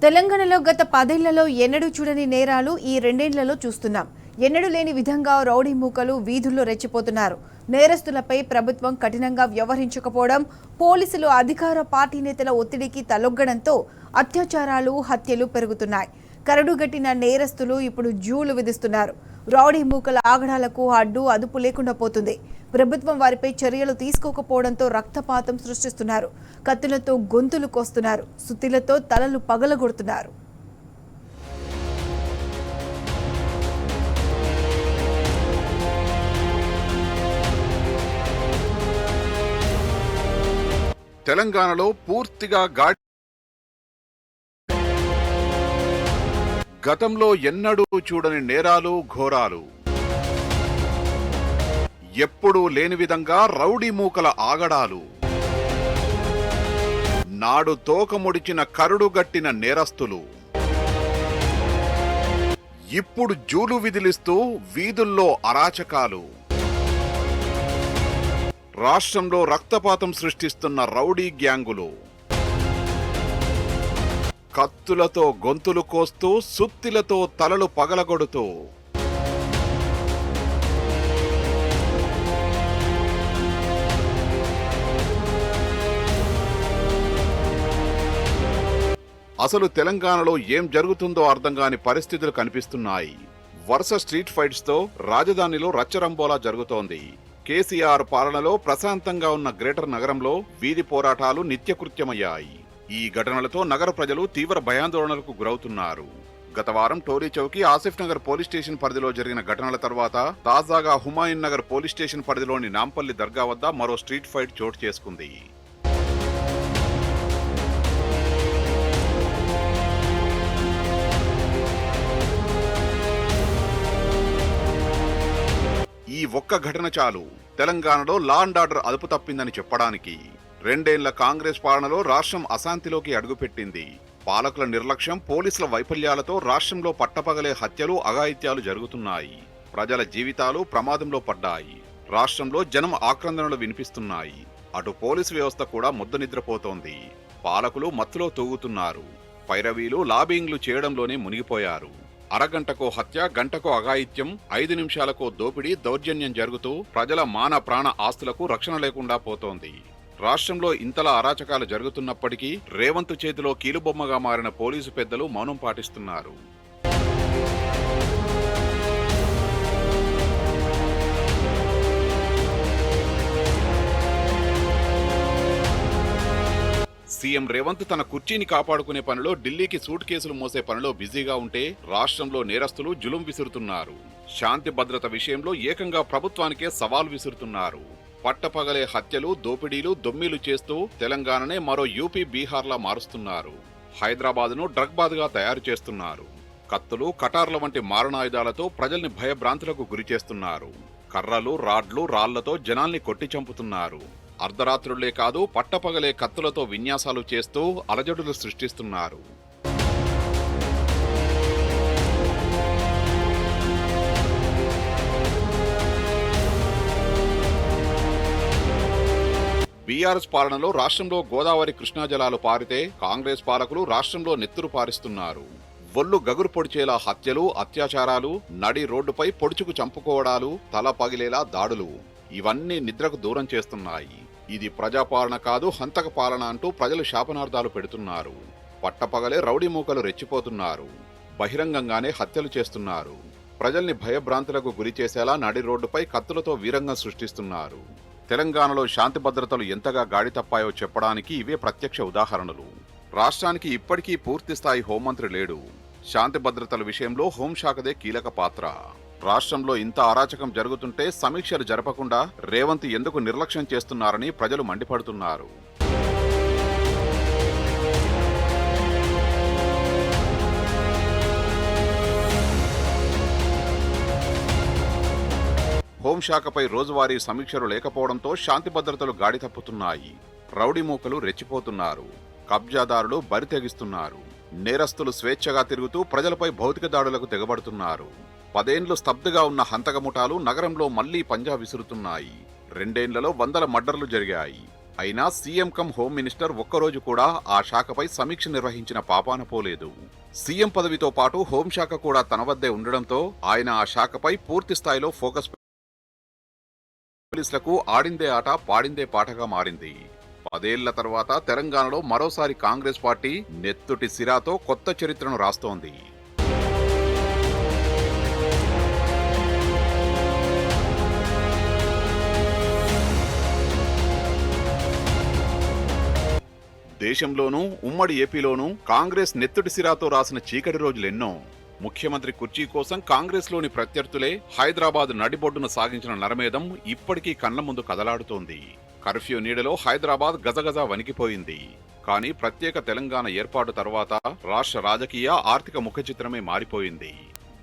తెలంగాణలో గత 10 ఏళ్లలో ఎన్నడూ చూడని నేరాలు ఈ 2 ఏళ్లలో చూస్తున్నాం. ఎన్నడూ లేని విధంగా రౌడీ మూకలు వీధుల్లో రెచ్చిపోతున్నారు. నేరస్తులపై ప్రభుత్వం కఠినంగా వ్యవహరించకపోవడం, పోలీసులు అధికార పార్టీ నేతల ఒత్తిడికి తలొగ్గడంతో అత్యాచారాలు, హత్యలు పెరుగుతున్నాయి. కరడుగట్టిన నేరస్తులు ఇప్పుడు జూలు విధిస్తున్నారు. రౌడీ మూకల ఆగడాలకు అదుపు లేకుండా పోతుంది. ప్రభుత్వం వారిపై చర్యలు తీసుకోకపోవడంతో రక్తపాతం సృష్టిస్తున్నారు. కత్తులతో గొంతులు కోస్తున్నారు. సుత్తిలతో తలలు పగలగొడుతున్నారు. తెలంగాణలో పూర్తిగా గతంలో ఎన్నడూ చూడని నేరాలు, ఘోరాలు. ఎప్పుడూ లేని విధంగా రౌడీ మూకల ఆగడాలు. నాడు తోకముడిచిన కరుడుగట్టిన నేరస్తులు ఇప్పుడు జూలు విదిలిస్తూ వీధుల్లో అరాచకాలు. రాష్ట్రంలో రక్తపాతం సృష్టిస్తున్న రౌడీ గ్యాంగులు కత్తులతో గొంతులు కోస్తూ, సుత్తిలతో తలలు పగలగొడుతూ అసలు తెలంగాణలో ఏం జరుగుతుందో అర్థం కాని పరిస్థితులు కనిపిస్తున్నాయి. వరుస స్ట్రీట్ ఫైట్స్ తో రాజధానిలో రచ్చరంబోలా జరుగుతోంది. కేసీఆర్ పాలనలో ప్రశాంతంగా ఉన్న గ్రేటర్ నగరంలో వీధి పోరాటాలు నిత్యకృత్యమయ్యాయి. ఈ ఘటనలతో నగర ప్రజలు తీవ్ర భయాందోళనలకు గురవుతున్నారు. గత వారం Tolichowki, Asif Nagar police station పరిధిలో జరిగిన ఘటనల తర్వాత తాజాగా హుమాయూన్ నగర్ పోలీస్ స్టేషన్ పరిధిలోని నాంపల్లి దర్గా వద్ద మరో స్ట్రీట్ ఫైట్ చోటు చేసుకుంది. ఈ ఒక్క ఘటన చాలు తెలంగాణలో లా అండ్ ఆర్డర్ అదుపు తప్పిందని చెప్పడానికి. 2 ఏళ్ల కాంగ్రెస్ పాలనలో రాష్ట్రం అశాంతిలోకి అడుగుపెట్టింది. పాలకుల నిర్లక్ష్యం, పోలీసుల వైఫల్యాలతో రాష్ట్రంలో పట్టపగలే హత్యలు, అఘాయిత్యాలు జరుగుతున్నాయి. ప్రజల జీవితాలు ప్రమాదంలో పడ్డాయి. రాష్ట్రంలో జనం ఆక్రందనలు వినిపిస్తున్నాయి. అటు పోలీసు వ్యవస్థ కూడా ముద్ద నిద్రపోతోంది. పాలకులు మత్తులో తూగుతున్నారు. పైరవీలు, లాబింగ్లు చేయడంలోనే మునిగిపోయారు. అరగంటకో హత్య, గంటకో అఘాయిత్యం, 5 నిమిషాలకో దోపిడీ, దౌర్జన్యం జరుగుతూ ప్రజల మాన ప్రాణ ఆస్తులకు రక్షణ లేకుండా పోతోంది. రాష్ట్రంలో ఇంతలా అరాచకాలు జరుగుతున్నప్పటికీ రేవంత్ చేతిలో కీలుబొమ్మగా మారిన పోలీసు పెద్దలు మౌనం పాటిస్తున్నారు. సీఎం రేవంత్ తన కుర్చీని కాపాడుకునే పనిలో, ఢిల్లీకి సూట్ కేసులు మోసే పనిలో బిజీగా ఉంటే రాష్ట్రంలో నేరస్తులు జులుం విసురుతున్నారు. శాంతి భద్రత విషయంలో ఏకంగా ప్రభుత్వానికే సవాల్ విసురుతున్నారు. పట్టపగలే హత్యలు, దోపిడీలు, దొమ్మిలు చేస్తూ తెలంగాణనే మరో యూపీ, బీహార్లా మారుస్తున్నారు. హైదరాబాద్ను డ్రగ్ బాద్గా తయారు చేస్తున్నారు. కత్తులు, కటార్ల వంటి మారణాయుధాలతో ప్రజల్ని భయభ్రాంతులకు గురి చేస్తున్నారు. కర్రలు, రాడ్లు, రాళ్లతో జనాల్ని కొట్టి చంపుతున్నారు. అర్ధరాత్రులే కాదు, పట్టపగలే కత్తులతో విన్యాసాలు చేస్తూ అలజడులు సృష్టిస్తున్నారు. బీఆర్ఎస్ పాలనలో రాష్ట్రంలో గోదావరి, కృష్ణా జలాలు పారితే కాంగ్రెస్ పాలకులు రాష్ట్రంలో నెత్తురు పారిస్తున్నారు. ఒళ్ళు గగురు పొడిచేలా హత్యలు, అత్యాచారాలు, నడి రోడ్డుపై పొడుచుకు చంపుకోవడాలు, తల పగిలేలా దాడులు, ఇవన్నీ నిద్రకు దూరం చేస్తున్నాయి. ఇది ప్రజాపాలన కాదు, హంతక పాలన అంటూ ప్రజలు శాపనార్థాలు పెడుతున్నారు. పట్టపగలే రౌడీ మూకలు రెచ్చిపోతున్నారు. బహిరంగంగానే హత్యలు చేస్తున్నారు. ప్రజల్ని భయభ్రాంతులకు గురి చేసేలా నడి రోడ్డుపై కత్తులతో వీరంగం సృష్టిస్తున్నారు. తెలంగాణలో శాంతి భద్రతలు ఎంతగా గాడి తప్పాయో చెప్పడానికి ఇవే ప్రత్యక్ష ఉదాహరణలు. రాష్ట్రానికి ఇప్పటికీ పూర్తిస్థాయి హోంమంత్రి లేడు. శాంతి భద్రతల విషయంలో హోంశాఖదే కీలక పాత్ర. రాష్ట్రంలో ఇంత అరాచకం జరుగుతుంటే సమీక్షలు జరపకుండా రేవంత్ ఎందుకు నిర్లక్ష్యం చేస్తున్నారని ప్రజలు మండిపడుతున్నారు. హోంశాఖపై రోజువారీ సమీక్షలు లేకపోవడంతో శాంతి భద్రతలు గాడి తప్పుతున్నాయి. రౌడీ మూకలు రెచ్చిపోతున్నారు. కబ్జాదారులు బరితెగిస్తున్నారు. నేరస్తులు స్వేచ్ఛగా తిరుగుతూ ప్రజలపై భౌతిక దాడులకు తెగబడుతున్నారు. 10 ఏళ్లు స్తబ్దుగా ఉన్న హంతక ముఠాలు నగరంలో మళ్లీ పంజా విసురుతున్నాయి. 2 ఏళ్లలో 100 మర్డర్లు జరిగాయి. అయినా సీఎం కమ్ హోమ్ మినిస్టర్ ఒక్కరోజు కూడా ఆ శాఖపై సమీక్ష నిర్వహించిన పాపాన పోలేదు. సీఎం పదవితో పాటు హోంశాఖ కూడా తన వద్దే ఉండడంతో ఆయన ఆ శాఖపై పూర్తి స్థాయిలో ఫోకస్ పోలీసులకు ఆడిందే ఆట పాడిందే పాటగా మారింది. 10 ఏళ్ల తర్వాత తెలంగాణలో మరోసారి కాంగ్రెస్ పార్టీ నెత్తుటి సిరాతో కొత్త చరిత్రను రాస్తోంది. దేశంలోనూ ఉమ్మడి ఏపీలోనూ కాంగ్రెస్ నెత్తుటి సిరాతో రాసిన చీకటి రోజులెన్నో. ముఖ్యమంత్రి కుర్చీ కోసం కాంగ్రెస్లోని ప్రత్యర్థులే హైదరాబాద్ నడిబొడ్డున సాగించిన నరమేధం ఇప్పటికీ కళ్ల ముందు కదలాడుతోంది. కర్ఫ్యూ నీడలో హైదరాబాద్ గజగజ వణికిపోయింది. కానీ ప్రత్యేక తెలంగాణ ఏర్పాటు తర్వాత రాష్ట్ర రాజకీయ ఆర్థిక ముఖచిత్రమే మారిపోయింది.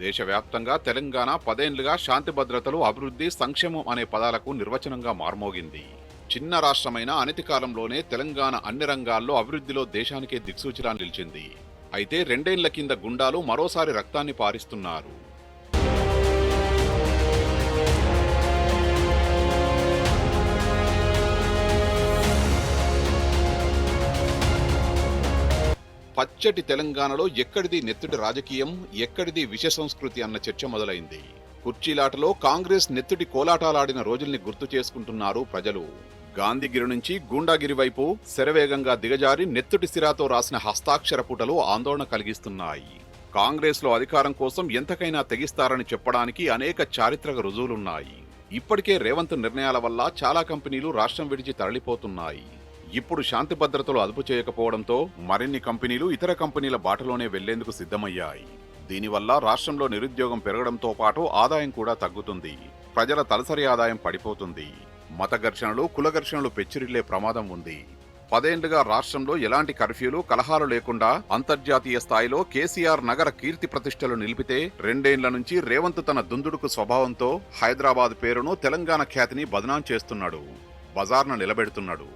దేశవ్యాప్తంగా తెలంగాణ 10 ఏళ్లుగా శాంతి భద్రతలు, అభివృద్ధి, సంక్షేమం అనే పదాలకు నిర్వచనంగా మార్మోగింది. చిన్న రాష్ట్రమైన అనతి కాలంలోనే తెలంగాణ అన్ని రంగాల్లో అభివృద్ధిలో దేశానికే దిక్సూచిలా నిలిచింది. అయితే 2 ఏళ్ల కింద గుండాలు మరోసారి రక్తాన్ని పారిస్తున్నారు. పచ్చటి తెలంగాణలో ఎక్కడిది నెత్తుటి రాజకీయం, ఎక్కడిది విష సంస్కృతి అన్న చర్చ మొదలైంది. కుర్చీలాటలో కాంగ్రెస్ నెత్తుటి కోలాటాలాడిన రోజుల్ని గుర్తు చేసుకుంటున్నారు ప్రజలు. గాంధీగిరి నుంచి గూండాగిరి వైపు శరవేగంగా దిగజారి నెత్తుటి సిరాతో రాసిన హస్తాక్షర పుటలు ఆందోళన కలిగిస్తున్నాయి. కాంగ్రెస్ లో అధికారం కోసం ఎంతకైనా తెగిస్తారని చెప్పడానికి అనేక చారిత్రక రుజువులున్నాయి. ఇప్పటికే రేవంత్ నిర్ణయాల వల్ల చాలా కంపెనీలు రాష్ట్రం విడిచి తరలిపోతున్నాయి. ఇప్పుడు శాంతి భద్రతలు అదుపు చేయకపోవడంతో మరిన్ని కంపెనీలు ఇతర కంపెనీల బాటలోనే వెళ్లేందుకు సిద్ధమయ్యాయి. దీనివల్ల రాష్ట్రంలో నిరుద్యోగం పెరగడంతో పాటు ఆదాయం కూడా తగ్గుతుంది. ప్రజల తలసరి ఆదాయం పడిపోతుంది. మత ఘర్షణలు, కుల ఘర్షణలు పెచ్చిరిల్లే ప్రమాదం ఉంది. 10 ఏళ్లుగా రాష్ట్రంలో ఎలాంటి కర్ఫ్యూలు, కలహాలు లేకుండా అంతర్జాతీయ స్థాయిలో కేసీఆర్ నగర కీర్తి ప్రతిష్టలు నిలిపితే 2 ఏళ్ల నుంచి రేవంత్ తన దుందుడుకు స్వభావంతో హైదరాబాద్ పేరును, తెలంగాణ ఖ్యాతిని బదనాం చేస్తున్నాడు, బజార్న నిలబెడుతున్నాడు.